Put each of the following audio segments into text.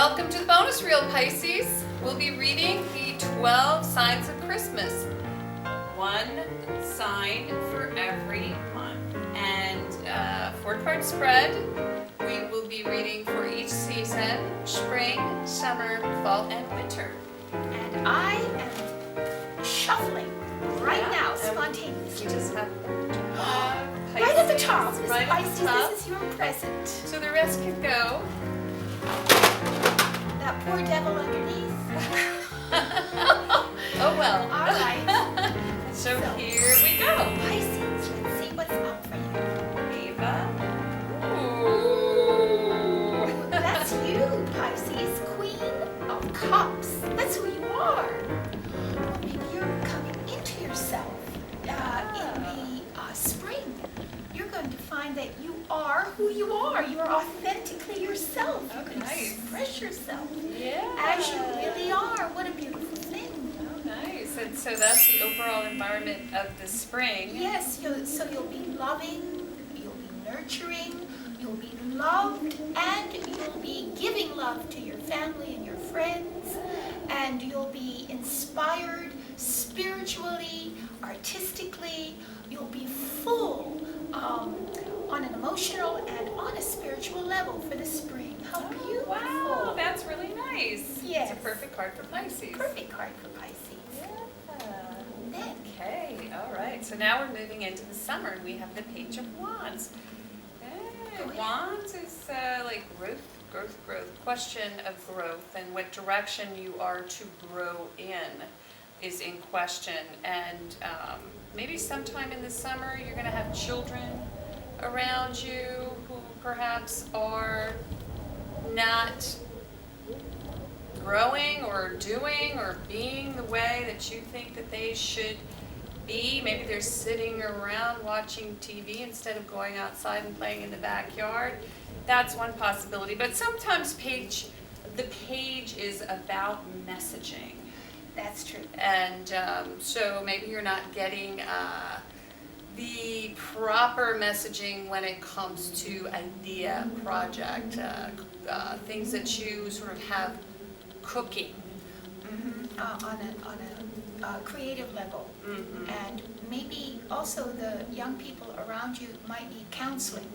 Welcome to the bonus reel, Pisces. We'll be reading the 12 signs of Christmas. One sign for every month. And 4-card spread. We will be reading for each season, spring, summer, fall, and winter. And I am shuffling right now, spontaneously. We just have right at the top. Right at the top. This is your present. So the rest can go. That poor devil underneath. Oh well. All right. So here we go. Pisces, let's see what's up for you. Ava. Ooh. That's you, Pisces, Queen of Cups. That's who you are. Well, maybe you're coming into yourself in the spring. You're going to find that you are who you are. You are authentically yourself. You can express yourself as you really are. What a beautiful thing. Oh, nice. And so that's the overall environment of the spring. Yes, so you'll be loving, you'll be nurturing, you'll be loved, and you'll be giving love to your family and your friends, and you'll be inspired spiritually, artistically. You'll be full on an emotional and on a spiritual level for the spring. How beautiful. Wow, that's really nice. Yes. It's a perfect card for Pisces. Perfect card for Pisces. Then, Okay, all right. So now we're moving into the summer, and we have the Page of Wands. Wands is like growth. Question of growth and what direction you are to grow in is in question. And maybe sometime in the summer you're going to have children around you who perhaps are not growing or doing or being the way that you think that they should be. Maybe they're sitting around watching TV instead of going outside and playing in the backyard. That's one possibility. But sometimes the page is about messaging. that's true. And so maybe you're not getting the proper messaging when it comes to idea, project, things that you sort of have cooking. On a creative level. And maybe also the young people around you might need counseling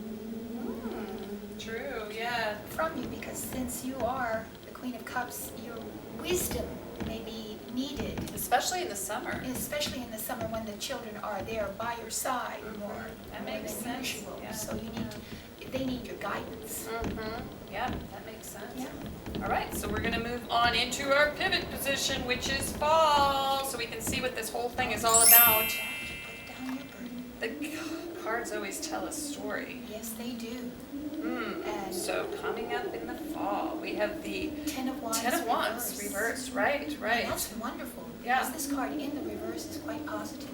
True, yeah. from you, because since you are the Queen of Cups, your wisdom may be needed, Especially in the summer. especially in the summer when the children are there by your side more, That more makes than sense, usual. yeah. So they need your guidance. Yeah, that makes sense. Yeah. All right, so we're going to move on into our pivot position, which is fall, so we can see what this whole thing is all about. Put down your burden. The cards always tell a story. Yes, they do. And So coming up in the fall, we have the Ten of Wands. Ten of Wands reversed. Right. And that's wonderful, Yeah. because this card in the reverse is quite positive.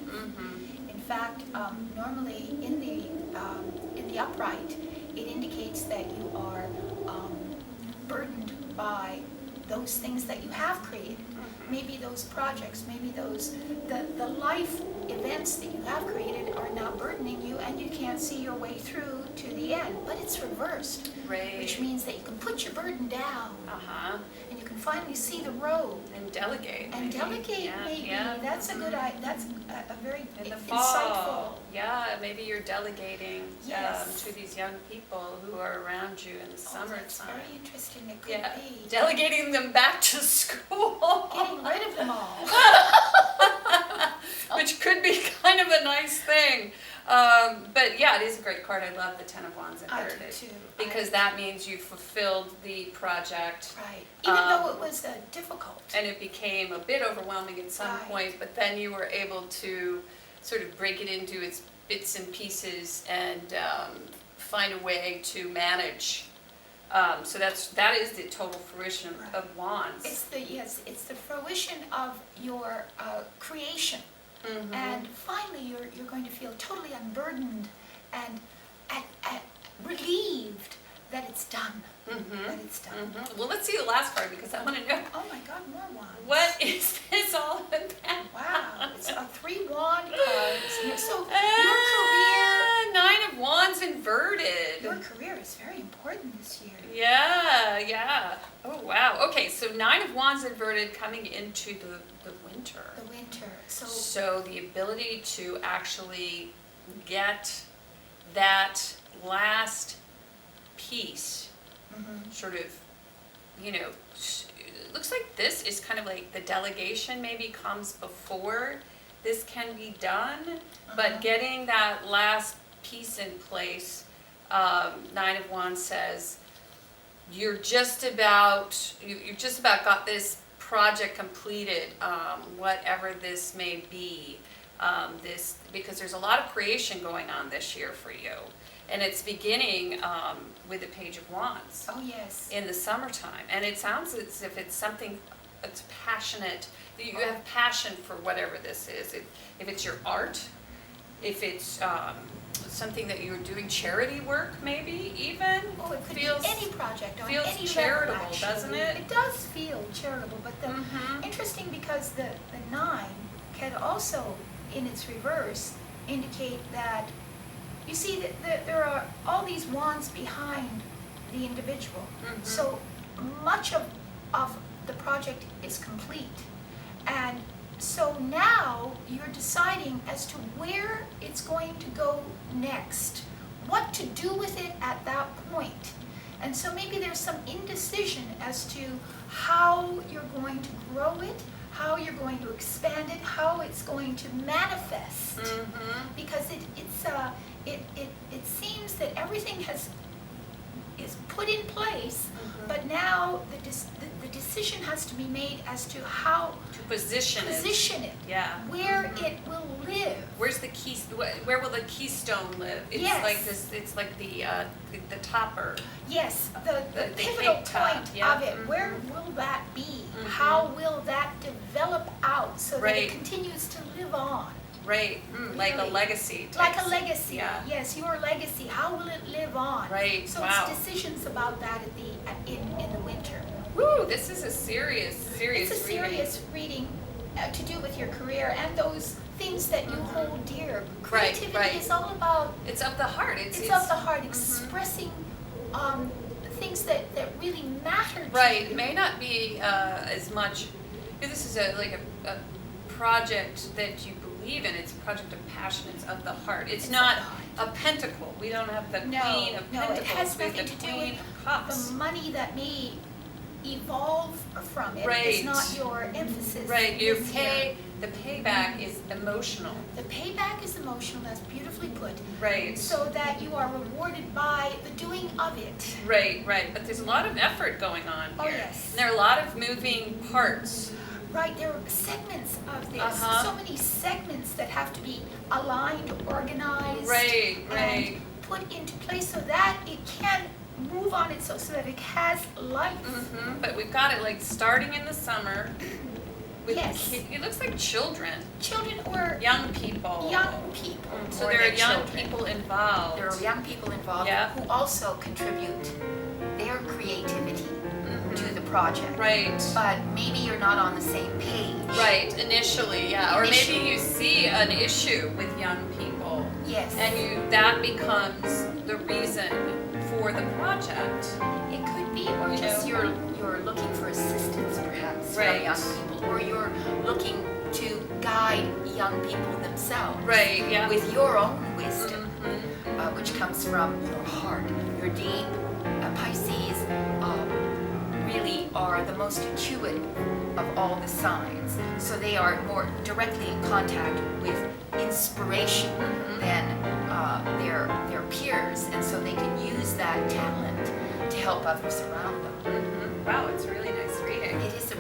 In fact, normally in the upright, it indicates that you are burdened by those things that you have created. Maybe those projects, maybe the life events that you have created are now burdening you, and you can't see your way through to the end. But it's reversed, Right. which means that you can put your burden down, Uh-huh. and you can finally see the road. And delegate. And maybe. delegate, Yeah, maybe. yeah. That's a good idea. That's a very In the insightful. fall, yeah, maybe you're delegating Yes. to these young people who are around you in the That's summertime. very interesting. It could Yeah, be. delegating them back to school, Getting rid of them all. which could be kind of a nice thing. But yeah, it is a great card. I love the Ten of Wands I inverted do too. because that means you fulfilled the project. Right. Even though it was difficult. And it became a bit overwhelming at some Right. point, but then you were able to sort of break it into its bits and pieces and find a way to manage. So that is the total fruition of Wands. It's the fruition of your creation. And finally, you're going to feel totally unburdened and relieved that it's done. That it's done. Well, let's see the last card because I want to know Oh my God, more wands. what is this all about? Wow, it's 3 wand cards. So your career, Nine of Wands inverted. your career is very important this year. Yeah. Oh, wow. Okay, so Nine of Wands inverted coming into the winter. The winter. So the ability to actually get that last piece, sort of, you know, it looks like this is kind of like the delegation maybe comes before this can be done, but getting that last piece in place, Nine of Wands says, you've just about got this project completed, whatever this may be. Because there's a lot of creation going on this year for you, and it's beginning with the Page of Wands. Oh yes. In the summertime, and it sounds as if it's something that's passionate. You have passion for whatever this is. If it's your art, if it's something that you're doing, charity work, maybe even. Oh, it could feels, be any project on feels any charitable, level, actually. doesn't it? It does feel charitable, but the interesting because the 9 can also, in its reverse, indicate that you see that there are all these wands behind the individual. So much of the project is complete, and so now you're deciding as to where it's going to go next, what to do with it at that point. And so maybe there's some indecision as to how you're going to grow it, how you're going to expand it, how it's going to manifest. Because it seems that everything is put in place, but now the decision has to be made as to how To position it, Yeah. where it will live. Where's the key? Where will the keystone live? It's Yes. like this. It's like the topper. Yes, the The pivotal cake top, point yeah. of it, where will that be? How will that develop out so that Right. it continues to live on? Right. Like a Really. legacy. Like type a legacy, Yeah. yes, your legacy, how will it live on? Right. So Wow. it's decisions about that in the winter. Woo! This is a serious It's a reading. serious reading to do with your career and those things that you hold dear. Creativity right. is all about, It's of the heart. it's of the heart, expressing things that really matter to Right. you. It may not be as much. This is a project that you believe in. It's a project of passion. It's of the heart. It's It's not of the heart. a pentacle. We don't have the No, Queen of no, Pentacles. it has we have nothing the to do Queen with of Cups. The money that may evolve from it Right. is not your emphasis. Right. Your this year. the payback is emotional. The payback is emotional, that's beautifully put, Right. so that you are rewarded by the doing of it. Right. But there's a lot of effort going on Oh, here. yes. And there are a lot of moving parts. Right, there are segments of this, so many segments that have to be aligned, organized, Right. and put into place so that it can move on its own, so that it has life. But we've got it like starting in the summer. With Yes. it looks like children, Children or young people. young people. So Or there are their young children. people involved. There are young people involved Yeah. who also contribute their creativity to the project. Right. But maybe you're not on the same page. Right. Initially, yeah. Or maybe Initially. you see an issue with young people, Yes. and that becomes the reason for the project. It could be, or You just know. You're looking for assistance perhaps Right. from young people, or you're looking to guide young people themselves Right. Yeah. with your own wisdom, Mhm. which comes from your heart. Your deep Pisces really are the most intuitive of all the signs. So they are more directly in contact with inspiration than their peers, and so they can use that talent to help others around them. Wow, it's a really nice reading. It is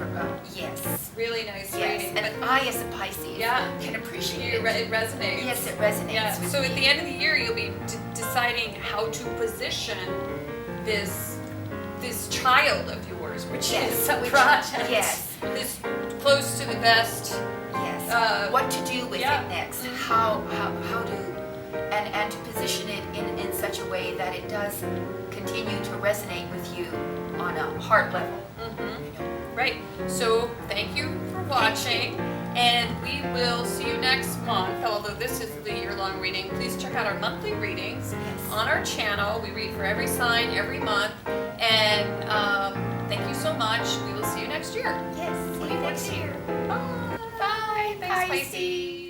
yes. Really nice Yes, reading. and I as a Pisces Yeah. can appreciate It it. resonates. Yes, it resonates Yeah. with So me. at the end of the year, you'll be deciding how to position this child of yours, which Yes, is a which- project. yes. This close to the vest. Yes, what to do with yeah. it next, how to, and to position it in such a way that it does continue to resonate with you on a heart level. Right. So thank you for watching, and we will see you next month. Although this is the year-long reading, please check out our monthly readings on our channel. We read for every sign every month, and thank you so much. much. We will see you next year. Yes, see you next year. Bye. Bye, Thanks, Pisces. Pisces.